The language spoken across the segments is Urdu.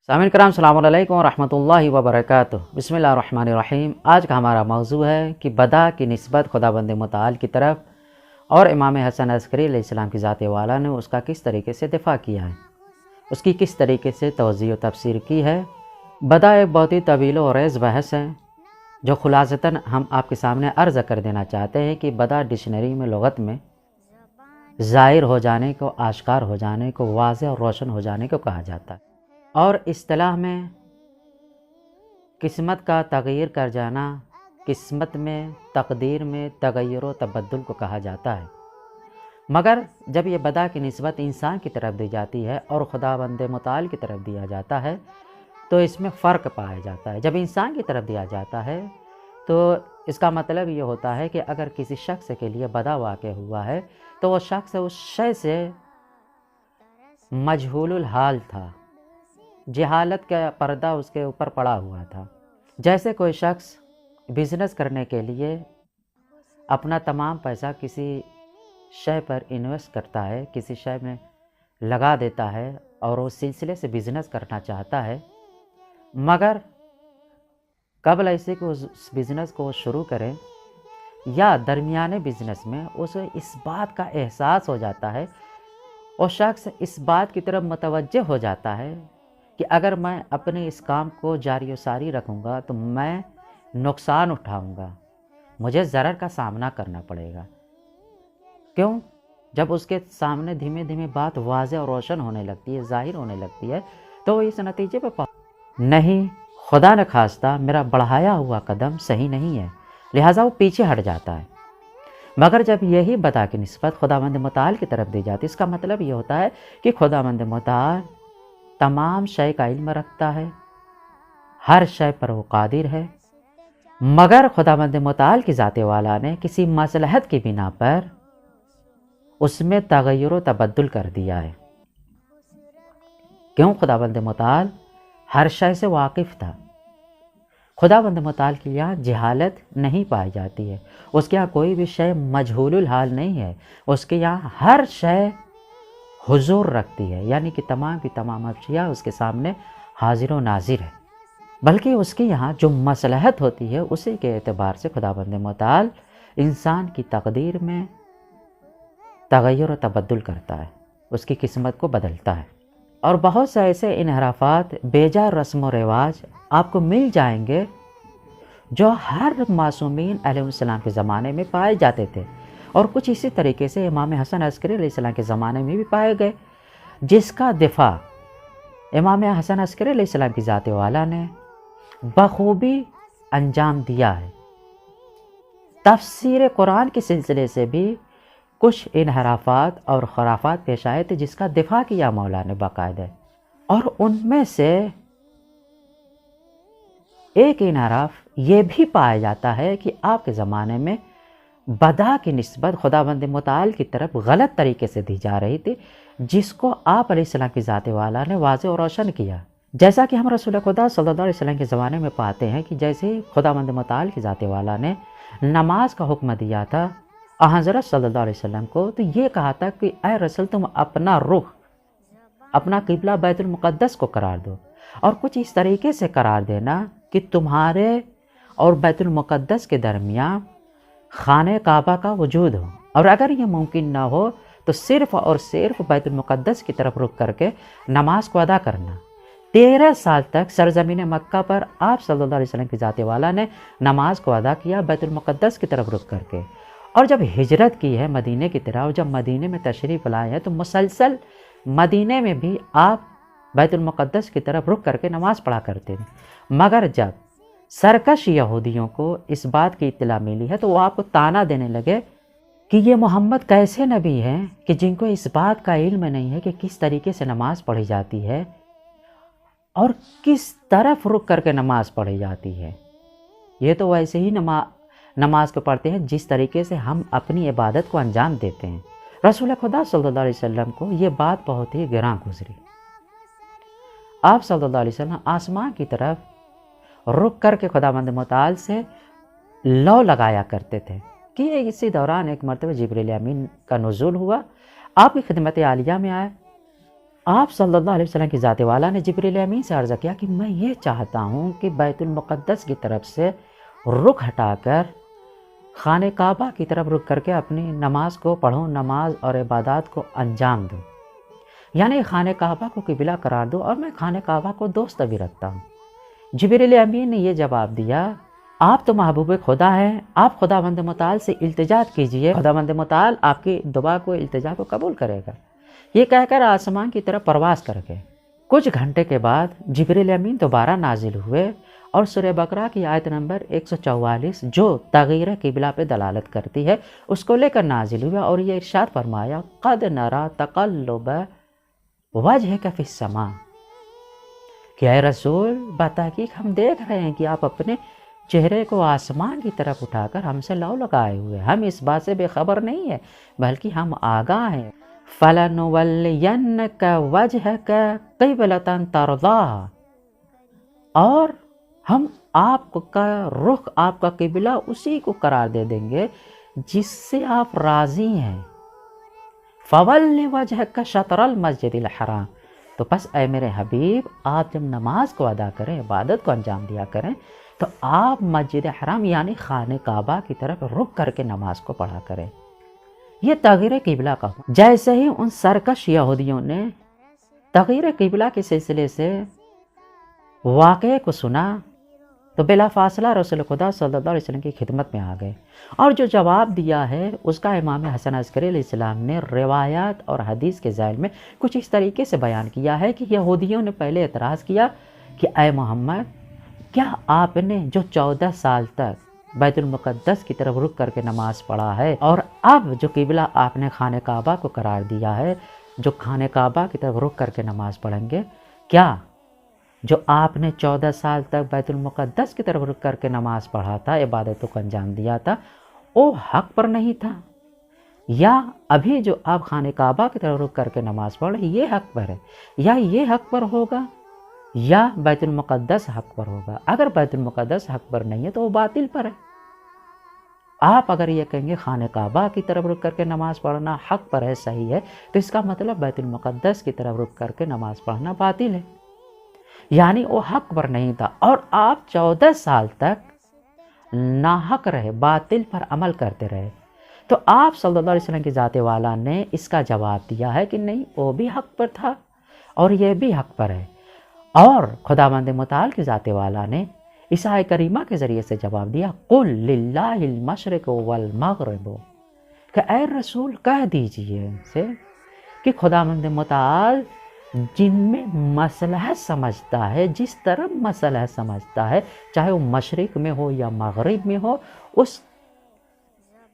سامعین کرام السلام علیکم ورحمۃ اللہ وبرکاتہ۔ بسم اللہ الرحمن الرحیم۔ آج کا ہمارا موضوع ہے کہ بدا کی نسبت خداوند متعال کی طرف اور امام حسن عسکری علیہ السلام کی ذات والا نے اس کا کس طریقے سے دفاع کیا ہے، اس کی کس طریقے سے توضیح و تفسیر کی ہے۔ بدا ایک بہت ہی طویل و عریض بحث ہے جو خلاصتاً ہم آپ کے سامنے عرض کر دینا چاہتے ہیں کہ بدا ڈکشنری میں لغت میں ظاہر ہو جانے کو، آشکار ہو جانے کو، واضح اور روشن ہو جانے کو کہا جاتا ہے، اور اصطلاح میں قسمت کا تغیر کر جانا، قسمت میں تقدیر میں تغیر و تبدل کو کہا جاتا ہے۔ مگر جب یہ بدا کی نسبت انسان کی طرف دی جاتی ہے اور خداوند متعال کی طرف دیا جاتا ہے تو اس میں فرق پایا جاتا ہے۔ جب انسان کی طرف دیا جاتا ہے تو اس کا مطلب یہ ہوتا ہے کہ اگر کسی شخص کے لیے بدا واقع ہوا ہے تو وہ شخص اس شے سے مجہول الحال تھا، جہالت کا پردہ اس کے اوپر پڑا ہوا تھا۔ جیسے کوئی شخص بزنس کرنے کے لیے اپنا تمام پیسہ کسی شے پر انویسٹ کرتا ہے، کسی شے میں لگا دیتا ہے اور اس سلسلے سے بزنس کرنا چاہتا ہے، مگر قبل ایسے کہ اس بزنس کو شروع کرے یا درمیانے بزنس میں اسے اس بات کا احساس ہو جاتا ہے، وہ شخص اس بات کی طرف متوجہ ہو جاتا ہے کہ اگر میں اپنے اس کام کو جاری و ساری رکھوں گا تو میں نقصان اٹھاؤں گا، مجھے ضرر کا سامنا کرنا پڑے گا۔ کیوں؟ جب اس کے سامنے دھیمے دھیمے بات واضح اور روشن ہونے لگتی ہے، ظاہر ہونے لگتی ہے، تو وہ اس نتیجے پہ نہیں، خدا نہ خواستہ میرا بڑھایا ہوا قدم صحیح نہیں ہے، لہٰذا وہ پیچھے ہٹ جاتا ہے۔ مگر جب یہی بدا کی نسبت خداوند متعال کی طرف دی جاتی ہے، اس کا مطلب یہ ہوتا ہے کہ خداوند متعال تمام شے کا علم رکھتا ہے، ہر شے پر وہ قادر ہے، مگر خداوند متعال کی ذات والا نے کسی مصلحت کی بنا پر اس میں تغیر و تبدل کر دیا ہے۔ کیوں؟ خداوند متعال ہر شے سے واقف تھا۔ خداوند متعال کی یہاں جہالت نہیں پائی جاتی ہے، اس کے یہاں کوئی بھی شے مجہول الحال نہیں ہے، اس کے یہاں ہر شے حضور رکھتی ہے، یعنی کہ تمام کی تمام اشیاء اس کے سامنے حاضر و ناظر ہے، بلکہ اس کے یہاں جو مصلحت ہوتی ہے اسی کے اعتبار سے خداوند متعال انسان کی تقدیر میں تغیر و تبدل کرتا ہے، اس کی قسمت کو بدلتا ہے۔ اور بہت سے ایسے انحرافات، بیجا رسم و رواج آپ کو مل جائیں گے جو ہر معصومین علیہ السلام کے زمانے میں پائے جاتے تھے، اور کچھ اسی طریقے سے امام حسن عسکری علیہ السلام کے زمانے میں بھی پائے گئے، جس کا دفاع امام حسن عسکری علیہ السلام کی ذات والا نے بخوبی انجام دیا ہے۔ تفسیر قرآن کے سلسلے سے بھی کچھ انحرافات اور خرافات پیش آئے تھے جس کا دفاع کیا مولا نے باقاعدہ، اور ان میں سے ایک انحراف یہ بھی پایا جاتا ہے کہ آپ کے زمانے میں بدا کی نسبت خداوند متعال کی طرف غلط طریقے سے دی جا رہی تھی، جس کو آپ علیہ السلام کی ذات والا نے واضح اور روشن کیا۔ جیسا کہ ہم رسول خدا صلی اللہ علیہ وسلم کے زمانے میں پاتے ہیں کہ جیسے ہی خداوند متعال کی ذات والا نے نماز کا حکم دیا تھا حضرت صلی اللہ علیہ وسلم کو، تو یہ کہا تھا کہ اے رسول تم اپنا رخ، اپنا قبلہ بیت المقدس کو قرار دو، اور کچھ اس طریقے سے قرار دینا کہ تمہارے اور بیت المقدس کے درمیان خانہ کعبہ کا وجود ہو، اور اگر یہ ممکن نہ ہو تو صرف اور صرف بیت المقدس کی طرف رخ کر کے نماز کو ادا کرنا۔ 13 سال تک سرزمین مکہ پر آپ صلی اللہ علیہ وسلم کی ذات والا نے نماز کو ادا کیا بیت المقدس کی طرف رخ کر کے، اور جب ہجرت کی ہے مدینے کی طرف، اور جب مدینے میں تشریف لائے ہیں تو مسلسل مدینے میں بھی آپ بیت المقدس کی طرف رخ کر کے نماز پڑھا کرتے تھے۔ مگر جب سرکش یہودیوں کو اس بات کی اطلاع ملی ہے تو وہ آپ کو طعنہ دینے لگے کہ یہ محمد کیسے نبی ہیں کہ جن کو اس بات کا علم نہیں ہے کہ کس طریقے سے نماز پڑھی جاتی ہے اور کس طرف رخ کر کے نماز پڑھی جاتی ہے، یہ تو ویسے ہی نماز کو پڑھتے ہیں جس طریقے سے ہم اپنی عبادت کو انجام دیتے ہیں۔ رسول خدا صلی اللہ علیہ وسلم کو یہ بات بہت ہی گراں گزری۔ آپ صلی اللہ علیہ وسلم آسمان کی طرف رک کر کے خداوند متعال سے لو لگایا کرتے تھے کہ اسی دوران ایک مرتبہ جبریل امین کا نزول ہوا، آپ کی خدمت عالیہ میں آئے، آپ صلی اللہ علیہ وسلم کی ذات والا نے جبریل امین سے عرض کیا کہ میں یہ چاہتا ہوں کہ بیت المقدس کی طرف سے رخ ہٹا کر خانہ کعبہ کی طرف رخ کر کے اپنی نماز کو پڑھوں، نماز اور عبادات کو انجام دوں، یعنی خانہ کعبہ کو قبلہ قرار دوں، اور میں خانہ کعبہ کو دوست بھی رکھتا ہوں۔ جبریل امین نے یہ جواب دیا، آپ تو محبوب خدا ہیں، آپ خداوند متعال سے التجا کیجئے، خداوند متعال آپ کی دعا کو، التجا کو قبول کرے گا۔ یہ کہہ کر آسمان کی طرف پرواز کر گئے۔ کچھ گھنٹے کے بعد جبریل امین دوبارہ نازل ہوئے اور سورہ بقرہ کی آیت نمبر 144 جو تغییر قبلہ پہ دلالت کرتی ہے اس کو لے کر نازل ہوئے، اور یہ ارشاد فرمایا، قد نرا تقلب وجہک فی السماء، کہ اے رسول بتحقیق ہم دیکھ رہے ہیں کہ آپ اپنے چہرے کو آسمان کی طرف اٹھا کر ہم سے لو لگائے ہوئے، ہم اس بات سے بے خبر نہیں ہیں بلکہ ہم آگاہ ہیں۔ فَلَنُوَلِّيَنَّكَ وَجْهَكَ قِبْلَةً تَرْضَاهَا، اور ہم آپ کا رخ، آپ کا قبلہ اسی کو قرار دے دیں گے جس سے آپ راضی ہیں۔ فَوَلِّ وَجْهَكَ شَطْرَ الْمَسْجِدِ الْحَرَامِ، تو پس اے میرے حبیب آپ جب نماز کو ادا کریں، عبادت کو انجام دیا کریں، تو آپ مسجد حرام یعنی خانہ کعبہ کی طرف رخ کر کے نماز کو پڑھا کریں۔ یہ تغییر قبلہ کا ہو۔ جیسے ہی ان سرکش یہودیوں نے تغییر قبلہ کے سلسلے سے واقعے کو سنا تو بلا فاصلہ رسول خدا صلی اللہ علیہ وسلم کی خدمت میں آ گئے، اور جو جواب دیا ہے اس کا امام حسن عسکری علیہ السلام نے روایات اور حدیث کے ذیل میں کچھ اس طریقے سے بیان کیا ہے کہ یہودیوں نے پہلے اعتراض کیا کہ اے محمد، کیا آپ نے جو 14 سال تک بیت المقدس کی طرف رخ کر کے نماز پڑھا ہے، اور اب جو قبلہ آپ نے خانہ کعبہ کو قرار دیا ہے، جو خانہ کعبہ کی طرف رخ کر کے نماز پڑھیں گے، کیا جو آپ نے 14 سال تک بیت المقدس کی طرف رخ کر کے نماز پڑھا تھا، عبادتوں کو انجام دیا تھا، وہ حق پر نہیں تھا، یا ابھی جو آپ خانہ کعبہ کی طرف رخ کر کے نماز پڑھ رہے یہ حق پر ہے، یا یہ حق پر ہوگا یا بیت المقدس حق پر ہوگا؟ اگر بیت المقدس حق پر نہیں ہے تو وہ باطل پر ہے۔ آپ اگر یہ کہیں گے خانہ کعبہ کی طرف رخ کر کے نماز پڑھنا حق پر ہے، صحیح ہے، تو اس کا مطلب بیت المقدس کی طرف رخ کر کے نماز پڑھنا باطل ہے، یعنی وہ حق پر نہیں تھا، اور آپ 14 سال تک ناحق رہے، باطل پر عمل کرتے رہے۔ تو آپ صلی اللہ علیہ وسلم کی ذات والا نے اس کا جواب دیا ہے کہ نہیں، وہ بھی حق پر تھا اور یہ بھی حق پر ہے، اور خداوند متعال کی ذات والا نے اس آیت کریمہ کے ذریعے سے جواب دیا، قُلْ لِلَّهِ الْمَشْرِقُ وَالْمَغْرِبُ، کہ اے رسول کہہ دیجئے ان سے کہ خداوند متعال جن میں مصلحت سمجھتا ہے، جس طرف مصلحت سمجھتا ہے، چاہے وہ مشرق میں ہو یا مغرب میں ہو،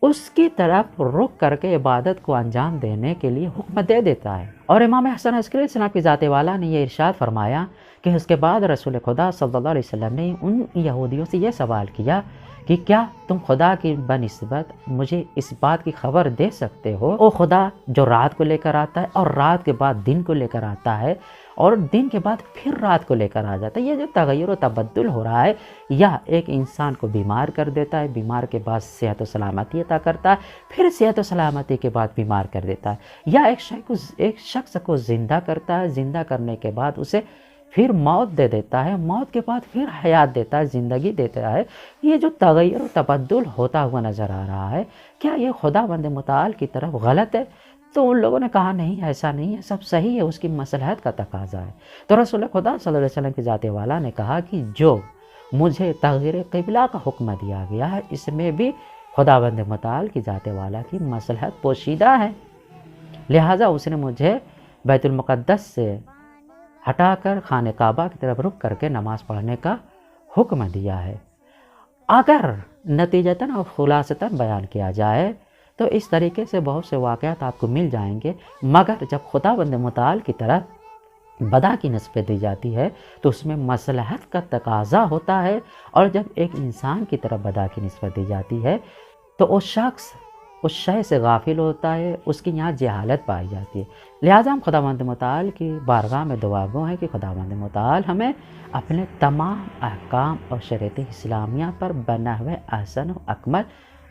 اس کی طرف رخ کر کے عبادت کو انجام دینے کے لیے حکم دے دیتا ہے۔ اور امام حسن عسکری علیہ السلام کی ذات والا نے یہ ارشاد فرمایا کہ اس کے بعد رسول خدا صلی اللہ علیہ وسلم نے ان یہودیوں سے یہ سوال کیا کہ کیا تم خدا کی بنسبت مجھے اس بات کی خبر دے سکتے ہو، وہ خدا جو رات کو لے کر آتا ہے اور رات کے بعد دن کو لے کر آتا ہے اور دن کے بعد پھر رات کو لے کر آ جاتا ہے، یہ جو تغیر و تبدل ہو رہا ہے، یا ایک انسان کو بیمار کر دیتا ہے، بیمار کے بعد صحت و سلامتی عطا کرتا ہے، پھر صحت و سلامتی کے بعد بیمار کر دیتا ہے، یا ایک شخص کو زندہ کرتا ہے، زندہ کرنے کے بعد اسے پھر موت دے دیتا ہے، موت کے بعد پھر حیات دیتا ہے، زندگی دیتا ہے، یہ جو تغیر و تبدل ہوتا ہوا نظر آ رہا ہے، کیا یہ خداوند متعال کی طرف غلط ہے؟ تو ان لوگوں نے کہا نہیں، ایسا نہیں ہے، سب صحیح ہے، اس کی مصلحت کا تقاضا ہے۔ تو رسول خدا صلی اللہ علیہ وسلم کی ذات والا نے کہا کہ جو مجھے تغیر قبلہ کا حکم دیا گیا ہے، اس میں بھی خداوند متعال کی ذات والا کی مصلحت پوشیدہ ہے، لہٰذا اس نے مجھے بیت المقدس سے ہٹا کر خانہ کعبہ کی طرف رخ کر کے نماز پڑھنے کا حکم دیا ہے۔ اگر نتیجتاً اور خلاصتاً بیان کیا جائے تو اس طریقے سے بہت سے واقعات آپ کو مل جائیں گے، مگر جب خداوند متعال کی طرف بدا کی نسبت دی جاتی ہے تو اس میں مصلحت کا تقاضا ہوتا ہے، اور جب ایک انسان کی طرف بدا کی نسبت دی جاتی ہے تو وہ شخص اس شے سے غافل ہوتا ہے، اس کی یہاں جہالت پائی جاتی ہے۔ لہٰذا ہم خداوند متعال کی بارگاہ میں دعا گو ہیں کہ خداوند متعال ہمیں اپنے تمام احکام اور شریعت اسلامیہ پر بنحو احسن و اکمل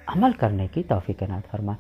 عمل کرنے کی توفیق عنایت فرمائے۔